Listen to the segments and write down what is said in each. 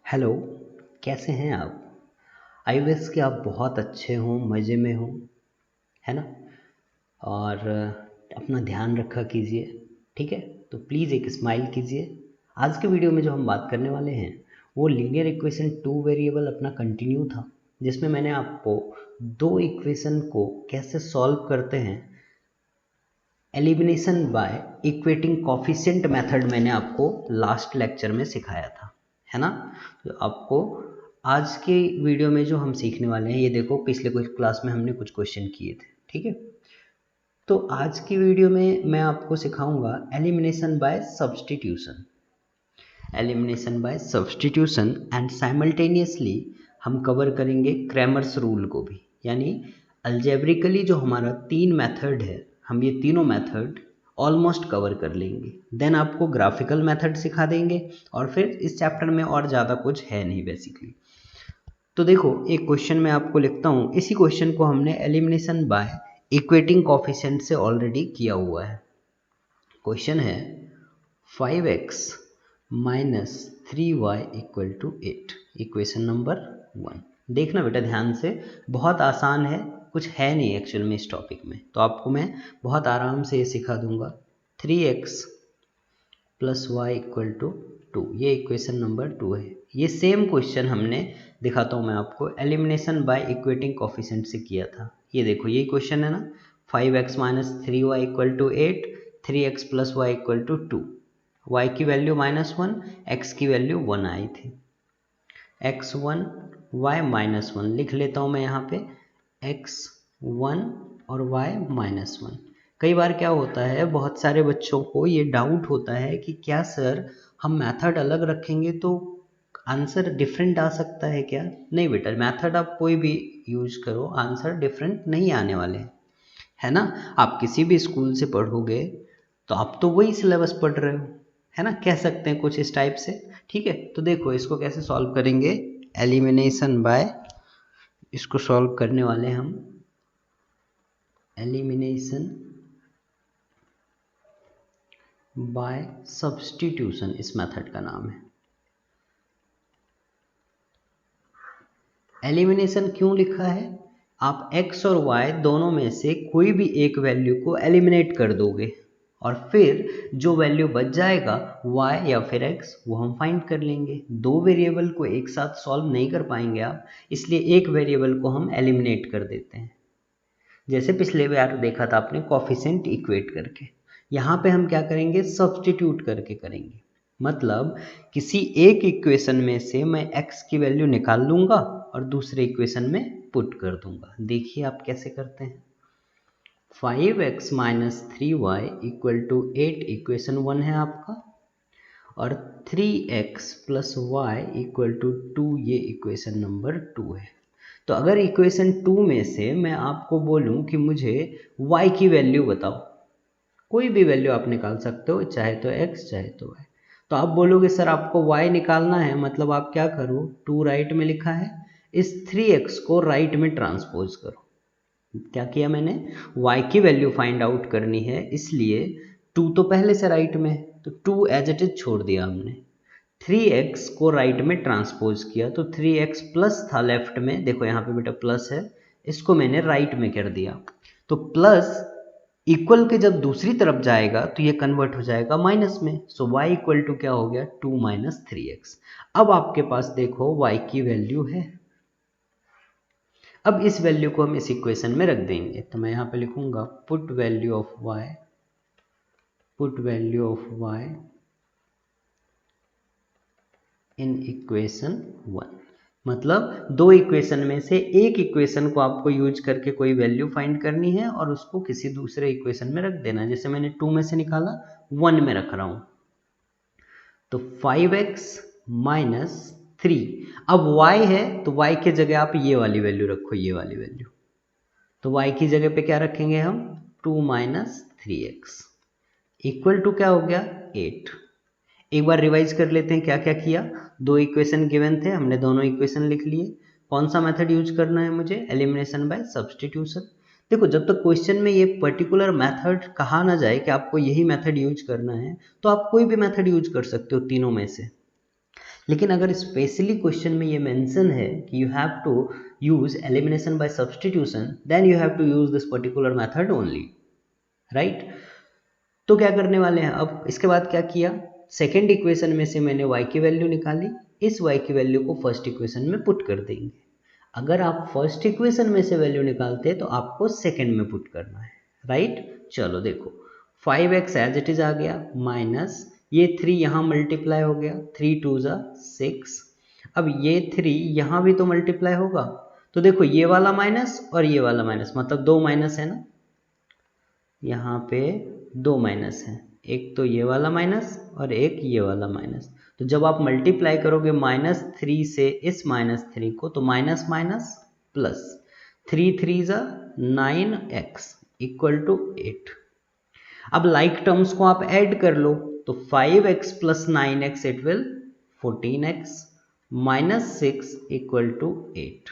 Hello, कैसे हैं आप? आई विश कि आप बहुत अच्छे हों, मज़े में हों, है ना? और अपना ध्यान रखा कीजिए, ठीक है? तो प्लीज़ एक स्माइल कीजिए। आज के वीडियो में जो हम बात करने वाले हैं, वो लीनियर इक्वेशन टू वेरिएबल अपना कंटिन्यू था, जिसमें मैंने आपको दो इक्वेशन को कैसे सॉल्व करते हैं elimination by equating coefficient method मैंने आपको लास्ट लेक्चर में सिखाया था, है ना? तो आपको आज के वीडियो में जो हम सीखने वाले हैं, ये देखो पिछले कुछ क्लास में हमने कुछ क्वेश्चन किए थे, ठीक है? तो आज की वीडियो में मैं आपको सिखाऊंगा elimination by substitution. Elimination by substitution and simultaneously हम कवर करेंगे क्रैमर्स रूल को भी, यानी अलजेब्रिकली जो हमारा तीन मेथड है, हम ये तीनों मेथड ऑलमोस्ट कवर कर लेंगे। देन आपको ग्राफिकल मेथड सिखा देंगे और फिर इस चैप्टर में और ज़्यादा कुछ है नहीं बेसिकली। तो देखो एक क्वेश्चन मैं आपको लिखता हूँ, इसी क्वेश्चन को हमने एलिमिनेशन बाय इक्वेटिंग कोफिशिएंट से ऑलरेडी किया हुआ है। क्वेश्चन है 5x minus 3y equal to 8, equation number 1। देखना बेटा ध्यान से, बहुत आसान है, कुछ है नहीं एक्चुअल में इस टॉपिक में, तो आपको मैं बहुत आराम से ये सिखा दूंगा। 3x plus y equal to 2, ये इक्वेशन नंबर 2 है। ये सेम क्वेश्चन हमने, दिखाता हूँ मैं आपको, एलिमिनेशन बाय इक्वेटिंग कोफिशिएंट से किया था। ये देखो यही क्वेश्चन है ना, 5x minus 3y equal to 8, 3x plus y equal to 2, y की वैल्यू -1, x की वैल्यू 1 आई थी। x1 y -1 लिख लेता हूँ मैं यहाँ पे, x1 और y -1। कई बार क्या होता है, बहुत सारे बच्चों को ये डाउट होता है कि क्या सर हम मेथड अलग रखेंगे तो आंसर डिफरेंट आ सकता है क्या? नहीं बेटा, मेथड आप कोई भी यूज करो, आंसर डिफरेंट नहीं आने वाले हैं, है ना? आप किसी भी स्कूल से पढ़ोगे तो आप तो वही सिलेबस पढ़ रहे हो, है ना? कह सकते हैं कुछ इस टाइप से, ठीक है? तो देखो इसको कैसे सॉल्व करेंगे, एलिमिनेशन बाय, इसको सॉल्व करने वाले हम एलिमिनेशन बाय सब्स्टिट्यूशन, इस मेथड का नाम है। एलिमिनेशन क्यों लिखा है? आप x और y दोनों में से कोई भी एक वैल्यू को एलिमिनेट कर दोगे और फिर जो वैल्यू बच जाएगा y या फिर x, वो हम फाइंड कर लेंगे। दो वेरिएबल को एक साथ सॉल्व नहीं कर पाएंगे आप, इसलिए एक वेरिएबल को हम एलिमिनेट कर देते हैं। जैसे पिछले बार देखा था आपने कोफिशिएंट इक्वेट करके, यहाँ पे हम क्या करेंगे, सब्स्टिट्यूट करके करेंगे। मतलब किसी एक इक्वेशन में से मैं x की वैल्यू निकाल लूंगा और दूसरे इक्वेशन में पुट कर दूंगा। देखिए आप कैसे करते हैं। 5x minus 3y equal to 8 equation 1 है आपका, और 3x plus y equal to 2 ये इक्वेशन नंबर 2 है। तो अगर इक्वेशन 2 में से मैं आपको बोलूं कि मुझे y की वैल्यू बताओ, कोई भी वैल्यू आप निकाल सकते हो, चाहे तो x चाहे तो y। तो आप बोलोगे सर आपको y निकालना है, मतलब आप क्या करो, 2 राइट में लिखा है, इस 3x को राइट में ट्रांसपोज करो। क्या किया मैंने, y की वैल्यू फाइंड आउट करनी है, इसलिए 2 तो पहले से राइट में है, तो 2 एज इट इज छोड़ दिया हमने, 3x को राइट में ट्रांसपोज किया, तो 3x प्लस था लेफ्ट में, देखो यहाँ पे बेटा प्लस है, इसको मैंने राइट में कर दिया। तो प्लस इक्वल के जब दूसरी तरफ जाएगा तो ये कन्वर्ट हो जाएगा माइनस में, सो y इक्वल टू क्या हो गया, 2 माइनस 3x। अब आपके पास देखो y की वैल्यू है। अब इस वैल्यू को हम इस इक्वेशन में रख देंगे, तो मैं यहाँ पे लिखूंगा put value of y, put value of y in equation 1। मतलब दो इक्वेशन में से एक इक्वेशन को आपको यूज करके कोई वैल्यू फाइंड करनी है और उसको किसी दूसरे इक्वेशन में रख देना। जैसे मैंने 2 में से निकाला, 1 में रख रहा हूं, तो 5x माइनस 3, अब y है तो y के जगह आप ये वाली वैल्यू रखो, ये वाली वैल्यू, तो y की जगह पे क्या रखेंगे हम, 2 माइनस 3x इक्वल टू क्या हो गया, 8। एक बार रिवाइज कर लेते हैं क्या क्या किया। दो इक्वेशन गिवन थे, हमने दोनों इक्वेशन लिख लिए। कौन सा मेथड यूज करना है मुझे, एलिमिनेशन बाय सब्स्टिट्यूशन। देखो जब तक क्वेश्चन में ये पर्टिकुलर मेथड कहा ना जाए कि आपको यही मेथड यूज करना है, तो आप कोई भी मेथड यूज कर सकते हो तीनों में से। लेकिन अगर स्पेशली क्वेश्चन में ये मेंशन है कि you have to use elimination by substitution, then you have to use this particular method only, right. तो क्या करने वाले हैं अब, इसके बाद क्या किया, सेकेंड इक्वेशन में से मैंने y की वैल्यू निकाली, इस y की वैल्यू को फर्स्ट इक्वेशन में पुट कर देंगे। अगर आप फर्स्ट इक्वेशन में से वैल्यू निकालते हैं तो आपको सेकेंड में पुट करना है, राइट। चलो देखो 5x एज इट इज आ गया, माइनस ये 3 यहाँ मल्टीप्लाई हो गया, 3 2 ज़ा 6। अब ये 3 यहाँ भी तो मल्टीप्लाई होगा, तो देखो ये वाला माइनस और ये वाला माइनस, मतलब दो माइनस है ना, यहाँ पे दो माइनस है, एक तो ये वाला माइनस और एक ये वाला माइनस। तो जब आप मल्टीप्लाई करोगे -3 से इस -3 को, तो माइनस माइनस प्लस, 3 3 ज़ा 9x इक्वल टू 8। अब लाइक टर्म्स को आप ऐड कर लो, तो 5x plus 9x it will 14x minus 6 equal to 8।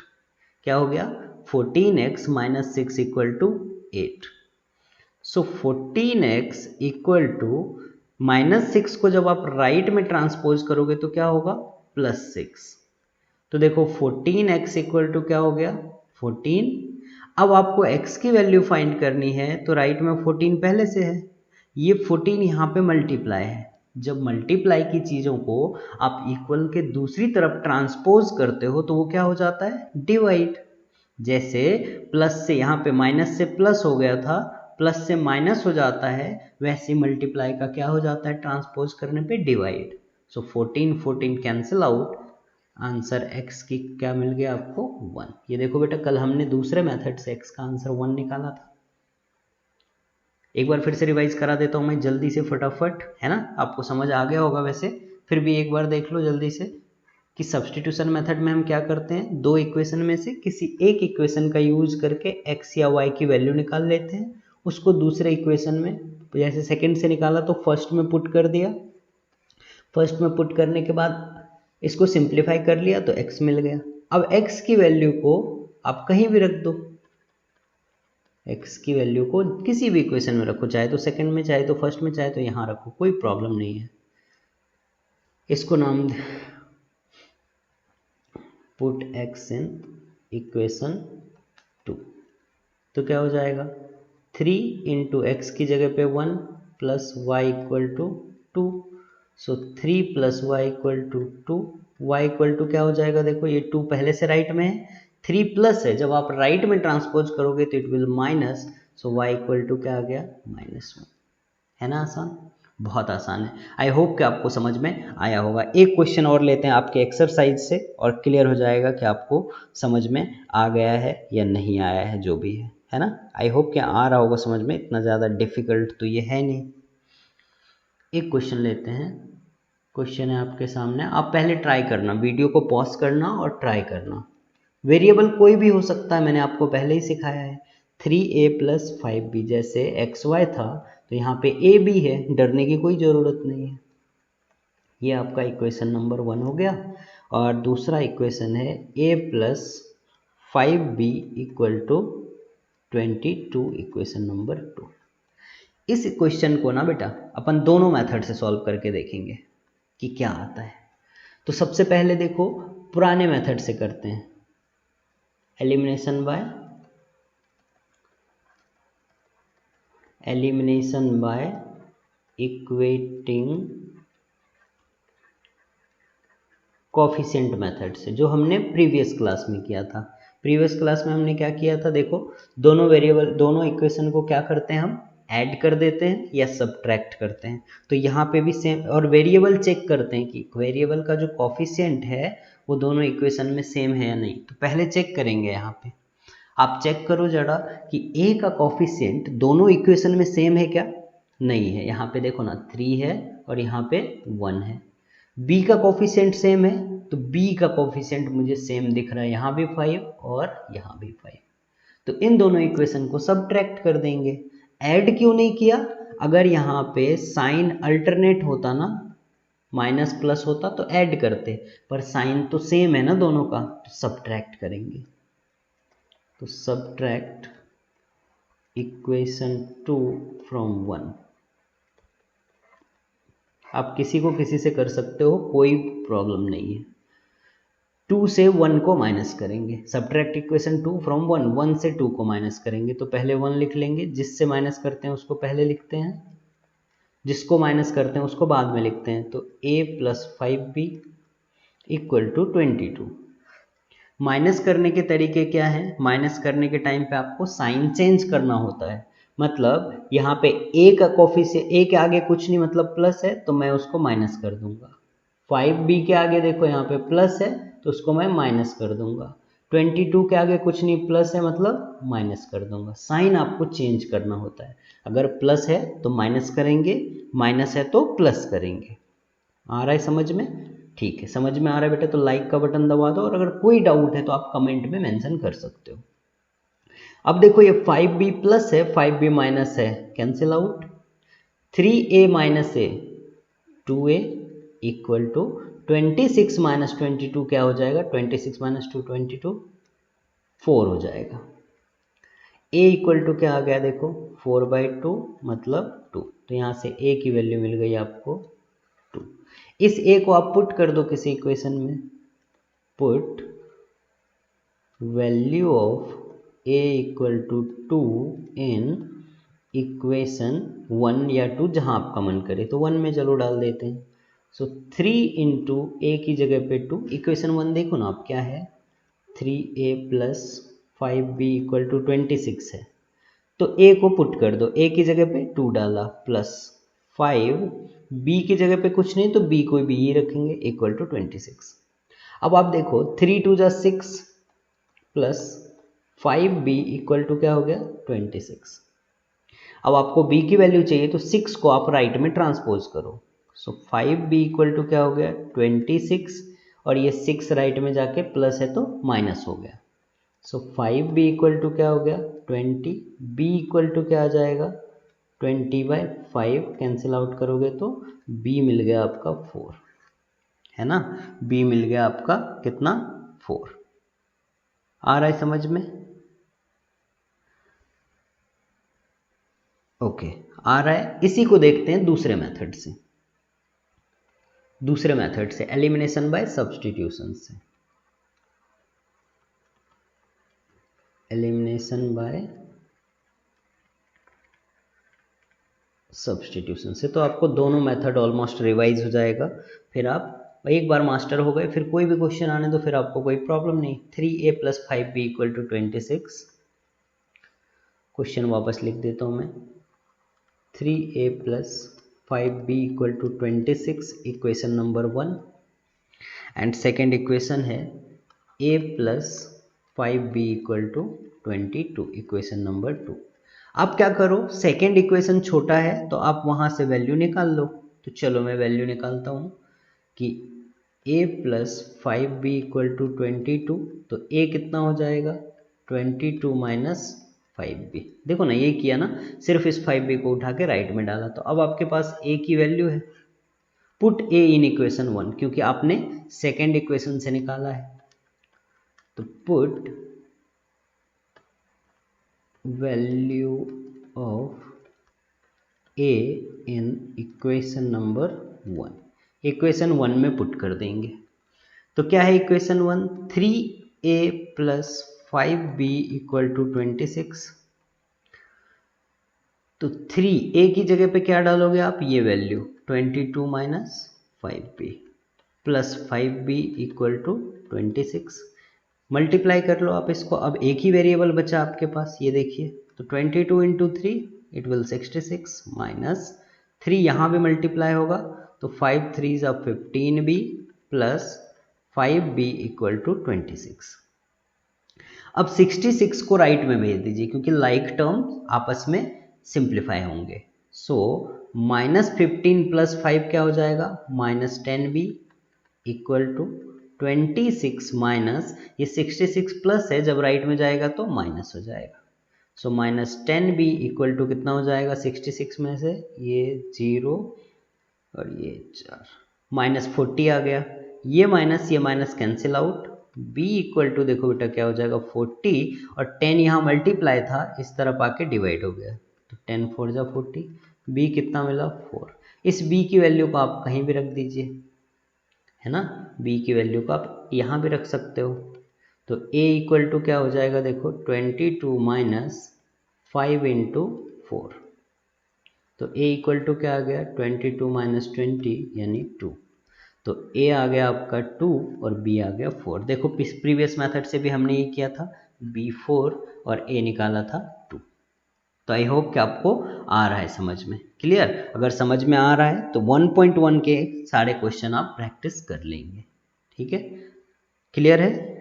क्या हो गया, 14x minus 6 equal to 8। So 14x equal to -6 को जब आप राइट में ट्रांसपोज करोगे तो क्या होगा, +6। तो देखो 14x इक्वल टू क्या हो गया, 14। अब आपको x की वैल्यू फाइंड करनी है, तो राइट में 14 पहले से है, ये 14 यहाँ पे मल्टीप्लाई है। जब मल्टीप्लाई की चीज़ों को आप इक्वल के दूसरी तरफ ट्रांसपोज करते हो तो वो क्या हो जाता है, डिवाइड। जैसे प्लस से यहाँ पे माइनस से प्लस हो गया था, प्लस से माइनस हो जाता है, वैसे मल्टीप्लाई का क्या हो जाता है, ट्रांसपोज करने पे डिवाइड। सो 14 14 कैंसिल आउट, आंसर x की क्या मिल गया आपको, 1। ये देखो बेटा, कल हमने दूसरे मेथड से x का आंसर 1 निकाला था। एक बार फिर से रिवाइज करा देता हूँ मैं जल्दी से फटाफट, है ना, आपको समझ आ गया होगा वैसे, फिर भी एक बार देख लो जल्दी से कि सब्स्टिट्यूशन मेथड में हम क्या करते हैं, दो इक्वेशन में से किसी एक इक्वेशन का यूज करके x या y की वैल्यू निकाल लेते हैं, उसको दूसरे इक्वेशन में, जैसे सेकंड से निकाला तो फर्स्ट में पुट कर दिया, फर्स्ट में पुट करने के बाद इसको सिंप्लीफाई कर लिया तो x मिल गया। अब x की वैल्यू को आप कहीं भी रख दो, x की वैल्यू को किसी भी इक्वेशन में रखो, चाहे तो सेकंड में, चाहे तो फर्स्ट में, चाहे तो यहाँ रखो, कोई प्रॉब्लम नहीं है। इसको नाम पुट x इन इक्वेशन 2, तो क्या हो जाएगा, 3 इंटू एक्स की जगह पे 1 plus y equal to 2। So 3 plus y equal to 2, y equal to क्या हो जाएगा, देखो ये 2 पहले से राइट में है, 3 प्लस है, जब आप राइट में ट्रांसपोज करोगे तो it will minus, so y equal to क्या आ गया, -1। है ना आसान, बहुत आसान है। आई होप कि आपको समझ में आया होगा। एक क्वेश्चन और लेते हैं आपके एक्सरसाइज से और क्लियर हो जाएगा कि आपको समझ में आ गया है या नहीं आया है, जो भी है ना। आई होप कि आ रहा होगा समझ में, इतना ज़्यादा डिफिकल्ट तो ये है नहीं। एक क्वेश्चन लेते हैं, क्वेश्चन है आपके सामने, आप पहले ट्राई करना, वीडियो को पॉज करना और ट्राई करना। वेरिएबल कोई भी हो सकता है, मैंने आपको पहले ही सिखाया है। 3a प्लस 5b, जैसे xy था तो यहाँ पे a भी है, डरने की कोई ज़रूरत नहीं है। ये आपका इक्वेशन नंबर 1 हो गया। और दूसरा इक्वेशन है a plus 5b equal to 22, equation number 2। इस क्वेश्चन को ना बेटा अपन दोनों मेथड से सॉल्व करके देखेंगे कि क्या आता है। तो सबसे पहले देखो पुराने मेथड से करते हैं, elimination by equating coefficient method से, जो हमने प्रीवियस क्लास में किया था। प्रीवियस क्लास में हमने क्या किया था, देखो दोनों वेरिएबल, दोनों इक्वेशन को क्या करते हैं, हम ऐड कर देते हैं या सब्ट्रैक्ट करते हैं। तो यहाँ पे भी सेम, और वेरिएबल चेक करते हैं कि वेरिएबल का जो कोफिशिएंट है वो दोनों इक्वेशन में सेम है या नहीं। तो पहले चेक करेंगे, यहाँ पे आप चेक करो जरा कि a का कोफिशिएंट दोनों इक्वेशन में सेम है क्या, नहीं है। यहाँ पे देखो ना 3 है और यहाँ पे 1 है। b का कोफिशिएंट सेम है, तो b का कोफिशिएंट मुझे सेम दिख रहा है, यहाँ भी 5 और यहाँ भी 5। तो इन दोनों इक्वेशन को सब्ट्रैक्ट कर देंगे। ऐड क्यों नहीं किया, अगर यहाँ पे साइन अल्टरनेट होता ना, माइनस प्लस होता तो ऐड करते, पर साइन तो सेम है ना दोनों का, तो सब्ट्रैक्ट करेंगे। तो सब्ट्रैक्ट इक्वेशन 2 फ्रॉम 1, आप किसी को किसी से कर सकते हो, कोई प्रॉब्लम नहीं है। 2 से 1 को माइनस करेंगे, सब्ट्रैक्ट इक्वेशन 2 फ्रॉम 1, 1 से 2 को माइनस करेंगे तो पहले 1 लिख लेंगे, जिससे माइनस करते हैं उसको पहले लिखते हैं, जिसको माइनस करते हैं उसको बाद में लिखते हैं। तो a + 5b equal to 22। Minus करने के तरीके क्या है, माइनस करने के टाइम पे आपको साइन चेंज करना होता है। मतलब यहाँ पे a का कोफिशिएंट, a के आगे कुछ नहीं मतलब प्लस है तो मैं उसको माइनस कर दूंगा। 5b के आगे देखो यहाँ पे प्लस है तो उसको मैं माइनस कर दूंगा। 22 के आगे कुछ नहीं प्लस है मतलब माइनस कर दूंगा। साइन आपको चेंज करना होता है, अगर प्लस है तो माइनस करेंगे, माइनस है तो प्लस करेंगे। आ रहा है समझ में? ठीक है, समझ में आ रहा है बेटा तो लाइक का बटन दबा दो, और अगर कोई डाउट है तो आप कमेंट में मेंशन कर सकते हो। अब देखो ये 5b प्लस है, 5b माइनस है, cancel out. 3a minus a 2a equal to 26 minus 22 क्या हो जाएगा, 26 माइनस 2 22, 4 हो जाएगा। a इक्वल टू क्या आ गया देखो, 4/2 मतलब 2, तो यहाँ से a की वैल्यू मिल गई आपको 2। इस a को आप पुट कर दो किसी इक्वेशन में, put value of a equal to 2 in equation 1 या 2, जहाँ आपका मन करे, तो 1 में चलो डाल देते हैं। सो 3 इंटू ए की जगह पे 2, इक्वेशन 1 देखो ना आप क्या है, 3a + 5b इक्वल टू 26 है, तो a को पुट कर दो, a की जगह पे 2 डाला प्लस 5, b की जगह पे कुछ नहीं तो b को b ही रखेंगे इक्वल टू 26। अब आप देखो 3 2 जा 6 प्लस 5b इक्वल टू क्या हो गया 26। अब आपको b की वैल्यू चाहिए तो 6 को आप राइट में ट्रांसपोज करो। सो 5b इक्वल टू क्या हो गया 26, और ये 6 राइट में जाके प्लस है तो माइनस हो गया। सो 5b इक्वल टू क्या हो गया 20, b इक्वल टू क्या आ जाएगा 20/5, कैंसिल आउट करोगे तो b मिल गया आपका 4, है ना, b मिल गया आपका कितना 4। आ रहा है समझ में? ओके, आ रहा है। इसी को देखते हैं दूसरे मेथड से, दूसरे मेथड से एलिमिनेशन बाय सब्स्टिट्यूशन से, एलिमिनेशन बाय सब्स्टिट्यूशन से। तो आपको दोनों मेथड ऑलमोस्ट रिवाइज हो जाएगा, फिर आप एक बार मास्टर हो गए, फिर कोई भी क्वेश्चन आने तो फिर आपको कोई प्रॉब्लम नहीं। 3a + 5b equal to 26, question वापस लिख देता हूँ मैं, 3a + 5b equal to 26 equation number 1, and second equation है a + 5b equal to 22 equation number 2। आप क्या करो, सेकेंड इक्वेशन छोटा है तो आप वहाँ से वैल्यू निकाल लो। तो चलो मैं वैल्यू निकालता हूँ कि a + 5b इक्वल टू 22, तो a कितना हो जाएगा 22 माइनस 5b। देखो ना ये किया ना, सिर्फ इस 5b को उठा के राइट में डाला, तो अब आपके पास a की वैल्यू है। पुट a इन इक्वेशन 1, क्योंकि आपने सेकेंड इक्वेशन से निकाला है, तो put value of a in equation number 1, equation 1 में पुट कर देंगे। तो क्या है equation 1, 3a + 5b equal to 26। तो 3a की जगह पे क्या डालोगे आप, ये value 22 minus 5b plus 5b equal to 26। Multiply कर लो आप इसको, अब एक ही वेरिएबल बचा आपके पास, ये देखिए, तो 22 इंटू 3 इट विल 66 माइनस 3 यहाँ भी मल्टीप्लाई होगा तो 5 3 ज़ा 15b plus 5b equal to 26। अब 66 को राइट में भेज दीजिए क्योंकि लाइक टर्म आपस में सिंप्लीफाई होंगे। सो -15 + 5 क्या हो जाएगा -10b इक्वल टू 26 माइनस ये 66 प्लस है, जब राइट में जाएगा तो माइनस हो जाएगा। सो -10b इक्वल टू कितना हो जाएगा 66 में से ये 0 और ये 4, -40 आ गया, ये minus cancel out, b equal to देखो बेटा क्या हो जाएगा 40, और 10 यहाँ मल्टीप्लाई था इस तरफ आके डिवाइड हो गया, तो 10 4 जा 40, b कितना मिला 4। इस b की वैल्यू को आप कहीं भी रख दीजिए, है ना, b की वैल्यू को आप यहाँ भी रख सकते हो। तो a इक्वल टू क्या हो जाएगा, देखो 22 माइनस 5 इंटू 4। तो a इक्वल टू क्या आ गया, 22 माइनस 20 यानी 2। तो a आ गया आपका 2 और b आ गया 4। देखो प्रीवियस मेथड से भी हमने ये किया था, b 4 और a निकाला था 2। तो आई होप कि आपको आ रहा है समझ में, क्लियर। अगर समझ में आ रहा है तो 1.1 के सारे क्वेश्चन आप प्रैक्टिस कर लेंगे, ठीक है, क्लियर है,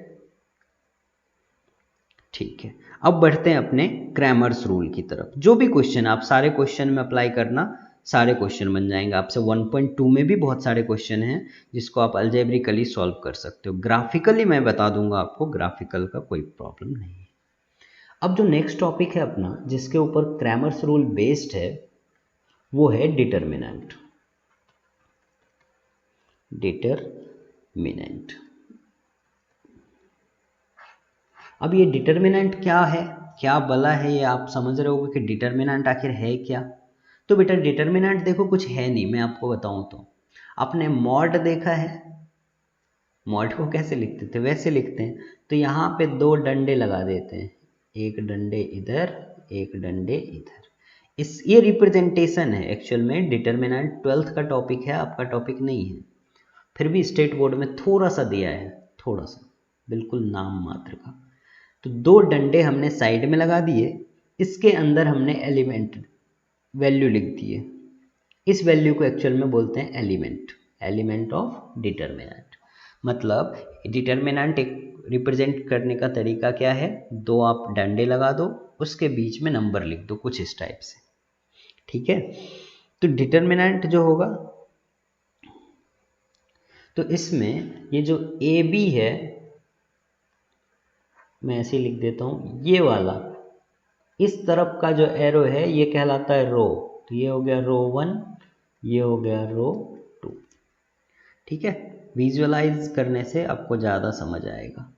ठीक है। अब बढ़ते हैं अपने क्रैमर्स रूल की तरफ। जो भी क्वेश्चन आप सारे क्वेश्चन में अप्लाई करना, सारे क्वेश्चन बन जाएंगे आपसे। 1.2 में भी बहुत सारे क्वेश्चन हैं जिसको आप अलजेब्रिकली सॉल्व कर सकते हो। ग्राफिकली मैं बता दूंगा आपको, ग्राफिकल का कोई प्रॉब्लम नहीं है। अब जो नेक्स्ट टॉपिक है अपना, जिसके ऊपर क्रैमर्स रूल बेस्ड है, वो है डिटर्मिनेंट। डिटर्मिनेंट, अब ये डिटर्मिनेंट क्या है, क्या बला है, ये आप समझ रहे होगे कि डिटर्मिनेंट आखिर है क्या। तो बेटा डिटर्मिनेंट देखो कुछ है नहीं, मैं आपको बताऊं तो आपने मॉड देखा है, मॉड को कैसे लिखते थे, वैसे लिखते हैं। तो यहाँ पे दो डंडे लगा देते हैं, एक डंडे इधर एक डंडे इधर। इस ये रिप्रेजेंटेशन है एक्चुअल में। डिटर्मिनेंट 12th का टॉपिक है, आपका टॉपिक नहीं है, फिर भी स्टेट बोर्ड में थोड़ा सा दिया है, थोड़ा सा, बिल्कुल नाम मात्र का। तो दो डंडे हमने साइड में लगा दिए, इसके अंदर हमने एलिमेंट वैल्यू लिख दिए। इस वैल्यू को एक्चुअल में बोलते हैं एलिमेंट, एलिमेंट ऑफ डिटर्मिनेंट। मतलब डिटर्मिनेंट एक रिप्रेजेंट करने का तरीका क्या है, दो आप डंडे लगा दो, उसके बीच में नंबर लिख दो कुछ इस टाइप से, ठीक है। तो डिटर्मिनेंट जो होगा, तो इसमें ये जो ए बी है, मैं ऐसे ही लिख देता हूँ, ये वाला इस तरफ का जो एरो है ये कहलाता है रो। तो ये हो गया रो 1, ये हो गया रो 2, ठीक है। विजुअलाइज करने से आपको ज़्यादा समझ आएगा।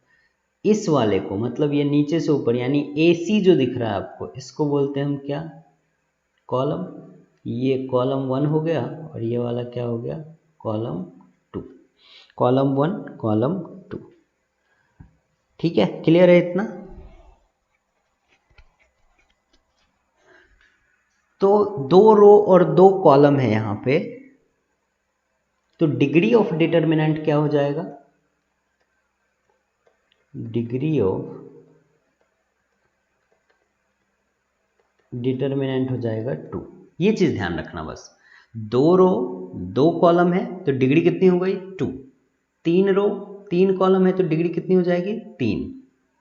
इस वाले को मतलब ये नीचे से ऊपर यानी AC जो दिख रहा है आपको, इसको बोलते हैं हम क्या, कॉलम। ये कॉलम 1 हो गया और ये वाला क्या हो गया, कॉलम 2। कॉलम 1 कॉलम 2, ठीक है, क्लियर है इतना। तो दो रो और दो कॉलम है यहाँ पे, तो डिग्री ऑफ डिटर्मिनेंट क्या हो जाएगा, डिग्री ऑफ डिटर्मिनेंट हो जाएगा 2। ये चीज ध्यान रखना बस। दो रो दो कॉलम है तो डिग्री कितनी हो गई 2। तीन रो तीन कॉलम है तो डिग्री कितनी हो जाएगी 3।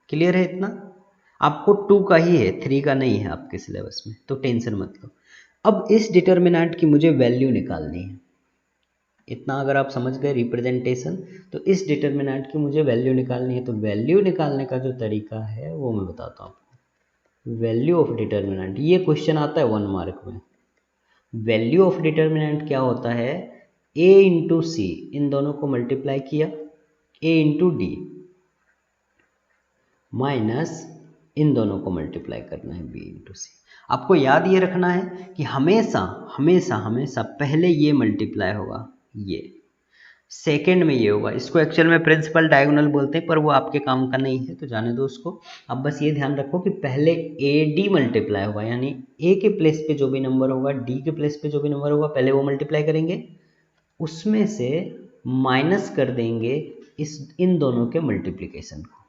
क्लियर है इतना। आपको 2 का ही है, 3 का नहीं है आपके सिलेबस में, तो टेंशन मत लो। अब इस डिटर्मिनेंट की मुझे वैल्यू निकालनी है, इतना अगर आप समझ गए रिप्रेजेंटेशन। तो इस डिटर्मिनेंट की मुझे वैल्यू निकालनी है। तो वैल्यू निकालने का जो तरीका है वो मैं बताता हूँ आपको। वैल्यू ऑफ डिटर्मिनेंट, ये क्वेश्चन आता है 1 मार्क में। वैल्यू ऑफ डिटर्मिनेंट क्या होता है, a इंटू सी, इन दोनों को मल्टीप्लाई किया, a इंटू डी, माइनस इन दोनों को मल्टीप्लाई करना है b इंटू सी। आपको याद ये रखना है कि हमेशा हमेशा हमेशा पहले ये मल्टीप्लाई होगा, ये सेकेंड में ये होगा। इसको एक्चुअल में प्रिंसिपल डायगोनल बोलते हैं, पर वो आपके काम का नहीं है तो जाने दो उसको। अब बस ये ध्यान रखो कि पहले ए डी मल्टीप्लाई होगा, यानी ए के प्लेस पे जो भी नंबर होगा, डी के प्लेस पे जो भी नंबर होगा, पहले वो मल्टीप्लाई करेंगे, उसमें से माइनस कर देंगे इन दोनों के मल्टीप्लीकेशन को।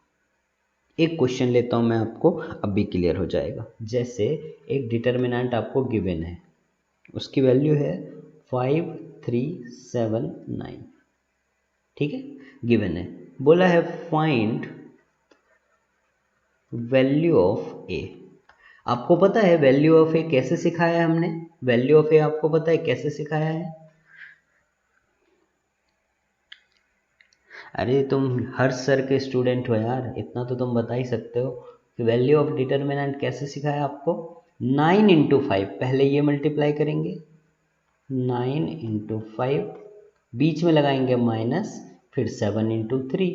एक क्वेश्चन लेता हूं मैं आपको, अब भी क्लियर हो जाएगा। जैसे एक डिटर्मिनेंट आपको गिवन है, उसकी वैल्यू है 5379, ठीक है, गिवन है। बोला है फाइंड वैल्यू ऑफ ए। आपको पता है वैल्यू ऑफ ए कैसे सिखाया है हमने, वैल्यू ऑफ ए आपको पता है कैसे सिखाया है। अरे तुम हर सर के स्टूडेंट हो यार, इतना तो तुम बता ही सकते हो कि वैल्यू ऑफ डिटर्मिनेंट कैसे सिखाया आपको। 9 इंटू 5, पहले ये मल्टीप्लाई करेंगे, 9 इंटू 5, बीच में लगाएंगे माइनस, फिर 7 इंटू 3,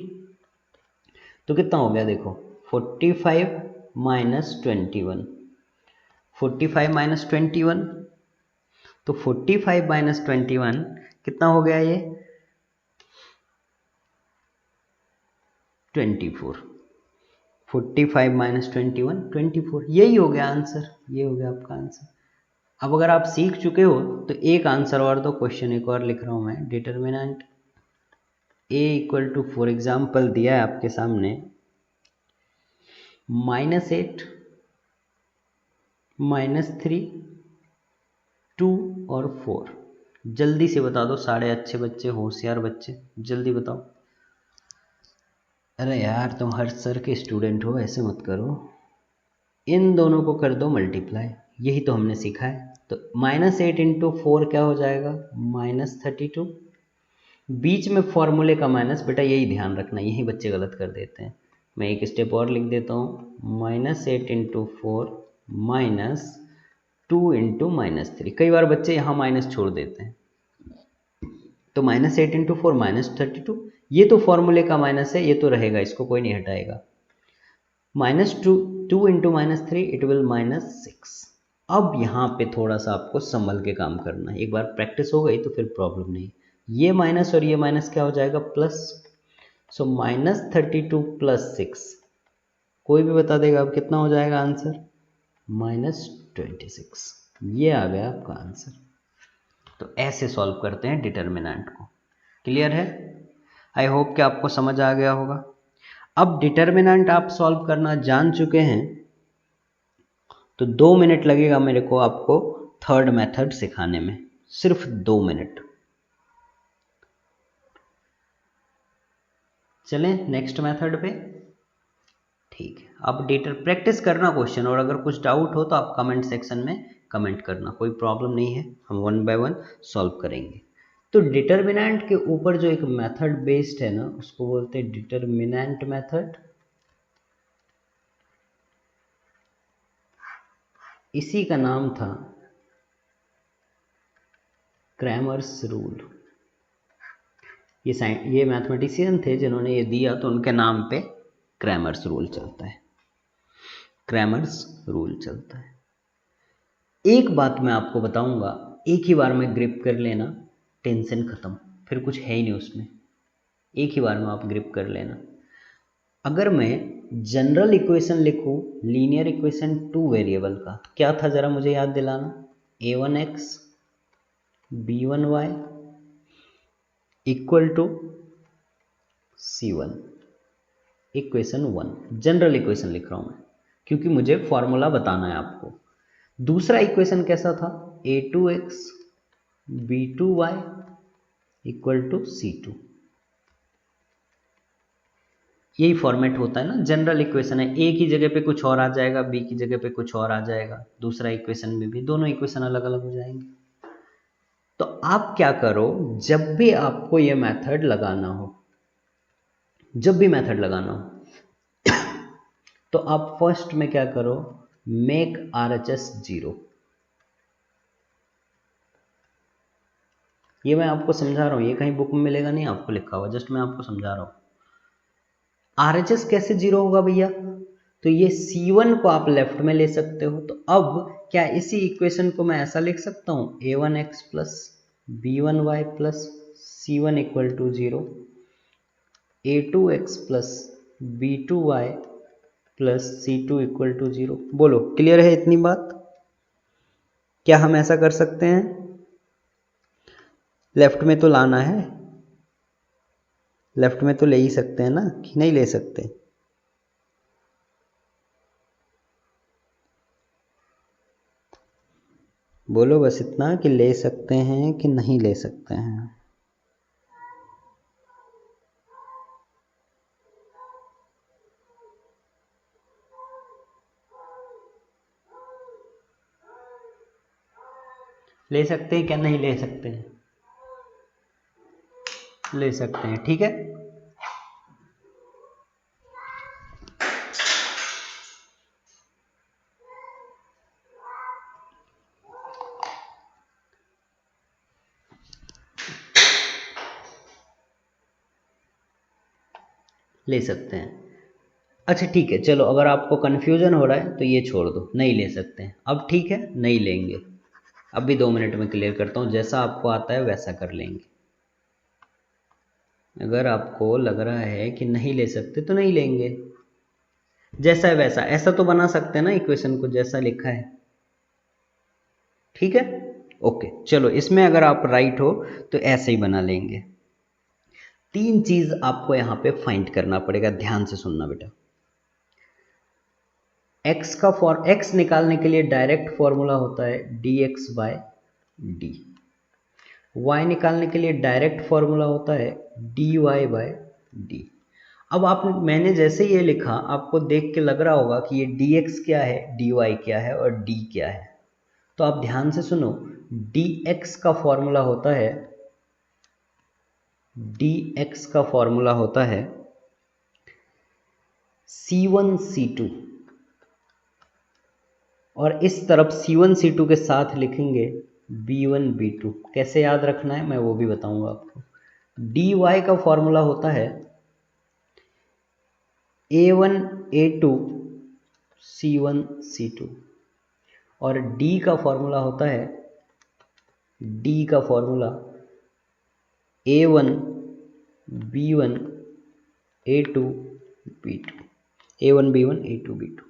तो कितना हो गया देखो 45 माइनस 21, 45 माइनस 21, तो 45 माइनस 21 कितना हो गया ये? 24। 45 माइनस 21 24, यही हो गया आंसर, ये हो गया आपका आंसर। अब अगर आप सीख चुके हो तो एक आंसर और दो, क्वेश्चन एक और लिख रहा हूँ मैं। Determinant A equal to, for example दिया है आपके सामने -8 -3 2 और 4। जल्दी से बता दो, सारे अच्छे बच्चे, होशियार बच्चे, जल्दी बताओ। अरे यार तुम हर सर के स्टूडेंट हो, ऐसे मत करो। इन दोनों को कर दो मल्टीप्लाई, यही तो हमने सीखा है। तो -8 इंटू 4 क्या हो जाएगा? -32। बीच में फॉर्मूले का माइनस, बेटा यही ध्यान रखना, यही बच्चे गलत कर देते हैं। मैं एक स्टेप और लिख देता हूँ, -8 इंटू 4 -2 इंटू -3। कई बार बच्चे यहाँ माइनस छोड़ देते हैं, तो -8 इंटू 4 -32। ये तो फॉर्मूले का माइनस है, ये तो रहेगा, इसको कोई नहीं हटाएगा। -2 इंटू -3 इट विल -6। अब यहाँ पे थोड़ा सा आपको संभल के काम करना है, एक बार प्रैक्टिस हो गई तो फिर प्रॉब्लम नहीं। ये माइनस और ये माइनस क्या हो जाएगा? प्लस। सो -32 प्लस 6, कोई भी बता देगा अब कितना हो जाएगा आंसर? -26। ये आ गया आपका आंसर। तो ऐसे सॉल्व करते हैं डिटर्मिनेंट को। क्लियर है? आई होप कि आपको समझ आ गया होगा। अब डिटर्मिनेंट आप सॉल्व करना जान चुके हैं, तो 2 मिनट लगेगा मेरे को आपको थर्ड मेथड सिखाने में, सिर्फ 2 मिनट। चलें नेक्स्ट मेथड पे। ठीक है, अब प्रैक्टिस करना क्वेश्चन, और अगर कुछ डाउट हो तो आप कमेंट सेक्शन में कमेंट करना, कोई प्रॉब्लम नहीं है, हम 1 बाय 1 सॉल्व करेंगे। तो डिटर्मिनेंट के ऊपर जो एक मेथड बेस्ड है ना, उसको बोलते हैं डिटर्मिनेंट मेथड। इसी का नाम था क्रैमर्स रूल। ये मैथमेटिशियन थे जिन्होंने ये दिया, तो उनके नाम पे क्रैमर्स रूल चलता है। क्रैमर्स रूल चलता है। एक बात मैं आपको बताऊंगा, एक ही बार में ग्रिप कर लेना, टेंशन खत्म, फिर कुछ है ही नहीं उसमें। एक ही बार में आप ग्रिप कर लेना। अगर मैं जनरल इक्वेशन लिखूं, लीनियर इक्वेशन 2 वेरिएबल का, तो क्या था जरा मुझे याद दिलाना? a1x b1y equal to c1, equation 1। General equation लिख रहा हूं मैं, क्योंकि मुझे फॉर्मूला बताना है आपको। दूसरा इक्वेशन कैसा था? a2x b2y equal to c2। यही फॉर्मेट होता है ना, जनरल इक्वेशन है। ए की जगह पे कुछ और आ जाएगा, बी की जगह पे कुछ और आ जाएगा, दूसरा इक्वेशन में भी दोनों इक्वेशन अलग अलग हो जाएंगे। तो आप क्या करो, जब भी आपको ये मेथड लगाना हो, जब भी मेथड लगाना हो तो आप फर्स्ट में क्या करो, मेक RHS 0। ये मैं आपको समझा रहा हूं, ये कहीं बुक में मिलेगा नहीं आपको लिखा हुआ, जस्ट मैं आपको समझा रहा हूं। RHS कैसे 0 होगा भैया? तो ये C1 को आप लेफ्ट में ले सकते हो। तो अब क्या इसी इक्वेशन को मैं ऐसा लिख सकता हूँ, a1x plus b1y plus c1 equal to 0, a2x plus b2y plus c2 equal to 0। बोलो क्लियर है इतनी बात? क्या हम ऐसा कर सकते हैं? लेफ्ट में तो लाना है, लेफ्ट में तो ले ही सकते हैं ना, कि नहीं ले सकते? बोलो बस इतना कि ले सकते हैं कि नहीं ले सकते हैं। ले सकते हैं क्या नहीं ले सकते हैं? ले सकते हैं, ठीक है। ले सकते हैं। अच्छा ठीक है, चलो अगर आपको कन्फ्यूजन हो रहा है तो ये छोड़ दो, नहीं ले सकते हैं। अब ठीक है, नहीं लेंगे। अब भी 2 मिनट में क्लियर करता हूँ, जैसा आपको आता है वैसा कर लेंगे। अगर आपको लग रहा है कि नहीं ले सकते तो नहीं लेंगे, जैसा है वैसा। ऐसा तो बना सकते हैं ना इक्वेशन को जैसा लिखा है, ठीक है। ओके चलो, इसमें अगर आप राइट हो तो ऐसे ही बना लेंगे। 3 चीज आपको यहाँ पे फाइंड करना पड़ेगा, ध्यान से सुनना बेटा। एक्स निकालने के लिए डायरेक्ट फॉर्मूला होता है dx/dy। y निकालने के लिए डायरेक्ट फॉर्मूला होता है dy/d। अब आप, मैंने जैसे ये लिखा आपको देख के लग रहा होगा कि ये dx क्या है, dy क्या है और d क्या है। तो आप ध्यान से सुनो, dx का फॉर्मूला होता है, dx का फॉर्मूला होता है C1C2, और इस तरफ C1C2 के साथ लिखेंगे B1B2। कैसे याद रखना है मैं वो भी बताऊंगा आपको। dy का फॉर्मूला होता है A1A2 C1C2, और d का फॉर्मूला होता है, d का formula A1B1 A2B2, A1B1 A2B2।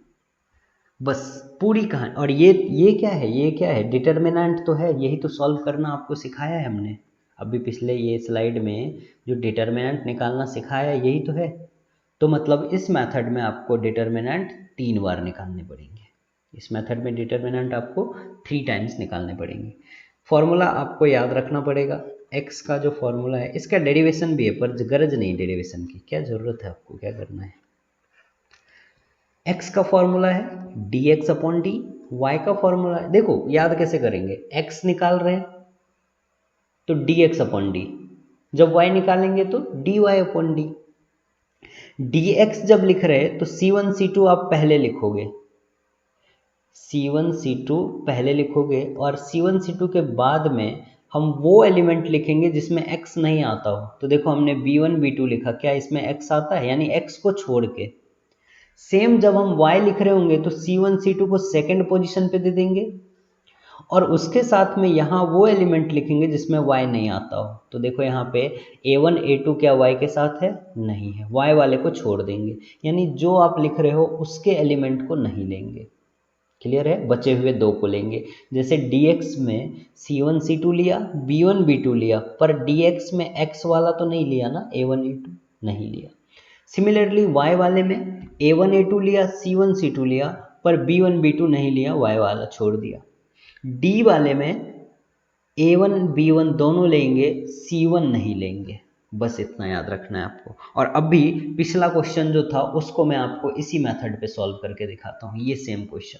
बस पूरी कहानी। और ये क्या है, ये क्या है, डिटर्मिनेंट तो है, यही तो सॉल्व करना आपको सिखाया है हमने अभी पिछले ये स्लाइड में। जो डिटर्मिनेंट निकालना सिखाया है यही तो है। तो मतलब इस मेथड में आपको डिटर्मिनेंट 3 बार निकालने पड़ेंगे। इस मेथड में डिटर्मिनेंट आपको 3 टाइम्स निकालने पड़ेंगे। फॉर्मूला आपको याद रखना पड़ेगा। एक्स का जो फॉर्मूला है, इसका डेरिवेशन भी है पर गरज नहीं डेरिवेशन की, क्या ज़रूरत है, आपको क्या करना है। x का फॉर्मूला है dx/d, y का फॉर्मूला है, देखो याद कैसे करेंगे, x निकाल रहे हैं तो dx/d, जब y निकालेंगे तो dy/d। dx जब लिख रहे हैं तो C1C2 आप पहले लिखोगे, C1C2 पहले लिखोगे, और C1C2 के बाद में हम वो एलिमेंट लिखेंगे जिसमें x नहीं आता हो। तो देखो हमने B1 B2 लिखा, क्या इसमें x आता है, यानी x को छोड़ के। सेम जब हम y लिख रहे होंगे तो C1C2 को सेकंड पोजीशन पे दे देंगे, और उसके साथ में यहाँ वो एलिमेंट लिखेंगे जिसमें y नहीं आता हो। तो देखो यहाँ पे A1 A2 क्या y के साथ है, नहीं है, y वाले को छोड़ देंगे, यानी जो आप लिख रहे हो उसके एलिमेंट को नहीं लेंगे। क्लियर है, बचे हुए 2 को लेंगे। जैसे dx में C1C2 लिया, B1 B2 लिया, पर dx में x वाला तो नहीं लिया ना, A1 A2 नहीं लिया। सिमिलरली y वाले में A1 A2 लिया, C1 C2 लिया, पर B1 B2 नहीं लिया, y वाला छोड़ दिया। D वाले में A1 B1 दोनों लेंगे, C1 नहीं लेंगे। बस इतना याद रखना है आपको। और अभी पिछला क्वेश्चन जो था उसको मैं आपको इसी मेथड पे सॉल्व करके दिखाता हूँ, ये सेम क्वेश्चन।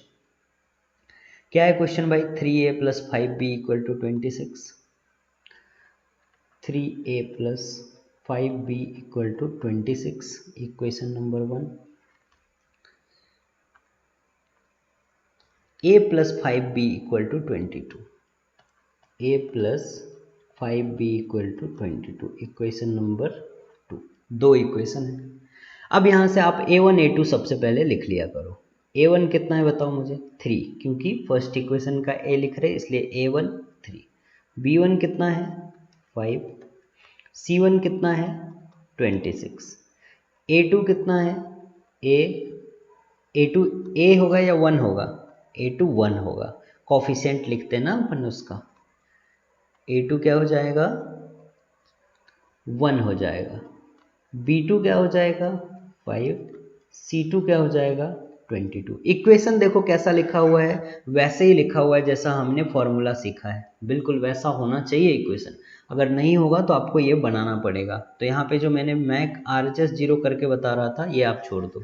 क्या है क्वेश्चन भाई, 3a + 5b = 26। 3a + 5b = 26, equation number 1। a + 5b = 22, a + 5b = 22, equation number 2। 2 equation है। अब यहाँ से आप a1 a2 सबसे पहले लिख लिया करो। a1 कितना है बताओ मुझे, 3, क्योंकि फर्स्ट इक्वेशन का a लिख रहे इसलिए a1 3। b1 कितना है, 5। c1 कितना है, 26। a2 कितना है, a2 a होगा या 1 होगा, a2 1 होगा। कॉफिशिएंट लिखते हैं ना अपन उसका, a2 क्या हो जाएगा, 1 हो जाएगा। b2 क्या हो जाएगा, 5। c2 क्या हो जाएगा, 22। इक्वेशन देखो कैसा लिखा हुआ है, वैसे ही लिखा हुआ है जैसा हमने फॉर्मूला सीखा है, बिल्कुल वैसा होना चाहिए इक्वेशन। अगर नहीं होगा तो आपको ये बनाना पड़ेगा। तो यहाँ पे जो मैंने मैक RHS 0 करके बता रहा था ये आप छोड़ दो।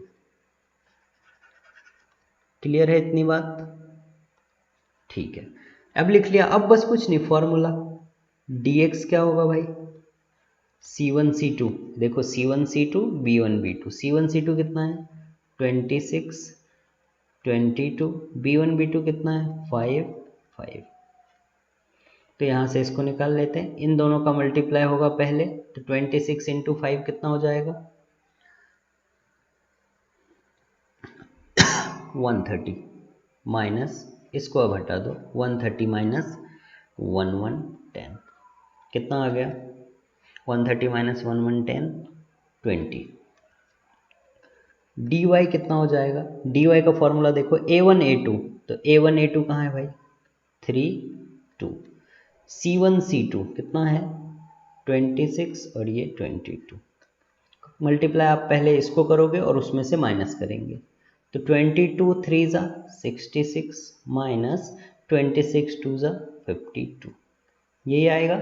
क्लियर है इतनी बात, ठीक है। अब लिख लिया, अब बस कुछ नहीं, फॉर्मूला dx क्या होगा भाई, C1 C2, देखो C1 C2 B1 B2, C1 C2 कितना है, 26 22, B1 B2 कितना है, 5 5। तो यहाँ से इसको निकाल लेते हैं, इन दोनों का मल्टीप्लाई होगा पहले, तो 26 × 5 कितना हो जाएगा, 130, माइनस इसको अब हटा दो, 130 - 1110 कितना आ गया 130 माइनस 1110 20। डी वाई कितना हो जाएगा, डी वाई का फॉर्मूला देखो a1 a2, तो a1 a2 कहाँ है भाई 3 2, c1 c2 कितना है 26 और ये 22। मल्टीप्लाई आप पहले इसको करोगे और उसमें से माइनस करेंगे, तो 22 3 ज़ा 66 माइनस 26 2 ज़ा 52, यही आएगा।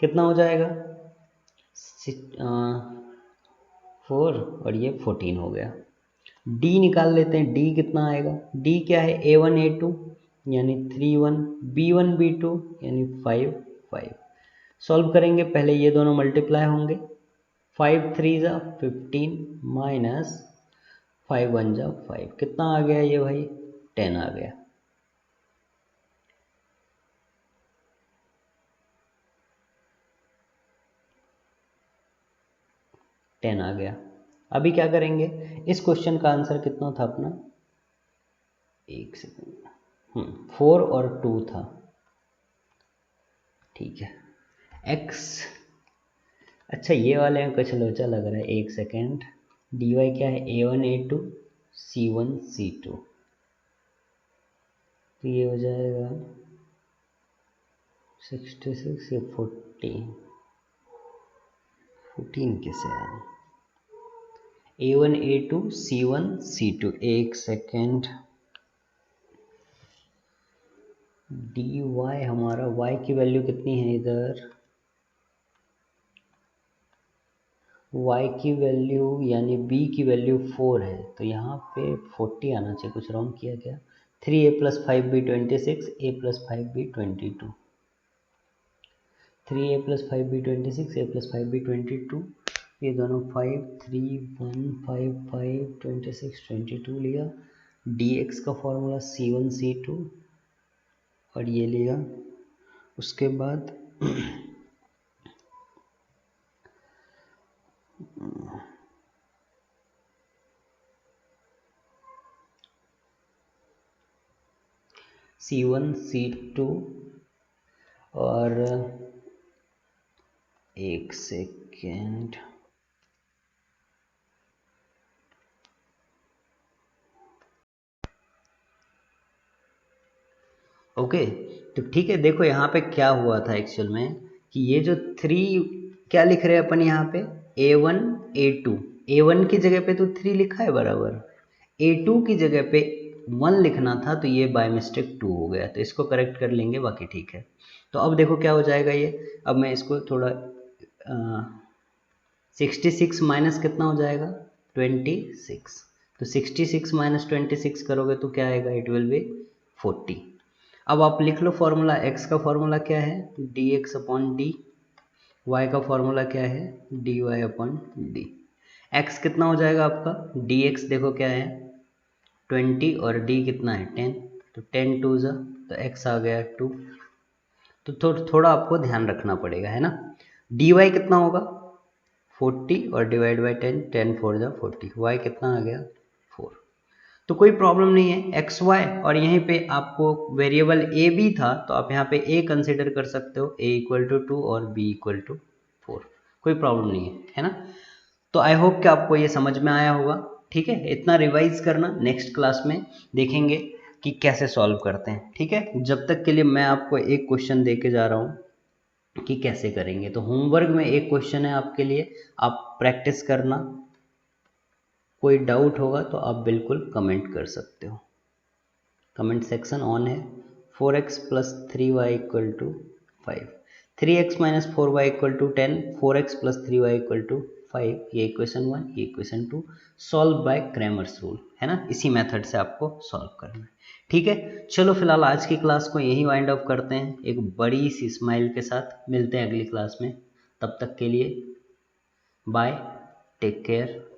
कितना हो जाएगा 4 और ये 14 हो गया। डी निकाल लेते हैं, डी कितना आएगा, डी क्या है a1 a2 यानी 3 1, b1 b2 यानी 5 5। सॉल्व करेंगे, पहले ये दोनों मल्टीप्लाई होंगे, 5 3 ज़ा 15 माइनस 5 1 ज़ा 5, कितना आ गया ये भाई 10 आ गया। टेन आ गया। अभी क्या करेंगे, इस क्वेश्चन का आंसर कितना था अपना, एक सेकेंड, 4 और 2 था, ठीक है। x, अच्छा ये वाले में कुछ लोचा लग रहा है, एक सेकेंड। dy क्या है a1 a2 c1 c2, तो ये हो जाएगा 66 या 14 कैसे आया, a1 a2 c1 c2, एक सेकेंड। dy हमारा y की वैल्यू कितनी है इधर, y की वैल्यू यानी b की वैल्यू 4 है, तो यहाँ पे 40 आना चाहिए, कुछ रॉन्ग किया क्या, 3a + 5b 26 a + 5b 22, 3a + 5b 26 a + 5b 22, ये दोनों 5 3 1 5 5 26 22 लिया। dx का फॉर्मूला c1 c2 और ये लिया, उसके बाद c1 c2 और एक सेकेंड, ओके। तो ठीक है, देखो यहाँ पे क्या हुआ था एक्चुअल में कि ये जो 3 क्या लिख रहे हैं अपन यहाँ पे a1 a2, a1 की जगह पे तो 3 लिखा है बराबर, a2 की जगह पे 1 लिखना था, तो ये बाय मिस्टेक 2 हो गया, तो इसको करेक्ट कर लेंगे, बाकी ठीक है। तो अब देखो क्या हो जाएगा ये, अब मैं इसको थोड़ा 66 माइनस कितना हो जाएगा 26, तो 66 माइनस 26 करोगे तो क्या आएगा, इट विल बी 40। अब आप लिख लो फॉर्मूला, x का फॉर्मूला क्या है dx अपॉन डी, y का फॉर्मूला क्या है dy अपॉन डी। x कितना हो जाएगा आपका, dx देखो क्या है 20 और d कितना है 10, तो 10 2 ज़ा, तो x आ गया 2, तो थोड़ा आपको ध्यान रखना पड़ेगा, है ना। dy कितना होगा 40 और डिवाइड बाई 10, 10 4 ज़ा 40, y कितना आ गया 4। तो कोई प्रॉब्लम नहीं है, एक्स वाई, और यहीं पे आपको वेरिएबल ए भी था, तो आप यहाँ पे ए कंसिडर कर सकते हो, ए = 2 और बी = 4, कोई प्रॉब्लम नहीं है ना। तो आई होप कि आपको ये समझ में आया होगा, ठीक है। इतना रिवाइज करना, नेक्स्ट क्लास में देखेंगे कि कैसे सॉल्व करते हैं, ठीक है। जब तक के लिए मैं आपको एक क्वेश्चन दे के जा रहा हूँ कि कैसे करेंगे, तो होमवर्क में एक क्वेश्चन है आपके लिए, आप प्रैक्टिस करना, कोई डाउट होगा तो आप बिल्कुल कमेंट कर सकते हो, कमेंट सेक्शन ऑन है। 4x + 3y = 5, 3x - 4y = 10, 4x + 3y = 5, ये इक्वेशन 1, ये equation 2, solve by Cramer's rule, है ना। इसी मेथड से आपको सॉल्व करना है, ठीक है। चलो फिलहाल आज की क्लास को यहीं वाइंड अप करते हैं, एक बड़ी सी स्माइल के साथ मिलते हैं अगली क्लास में, तब तक के लिए बाय, टेक केयर।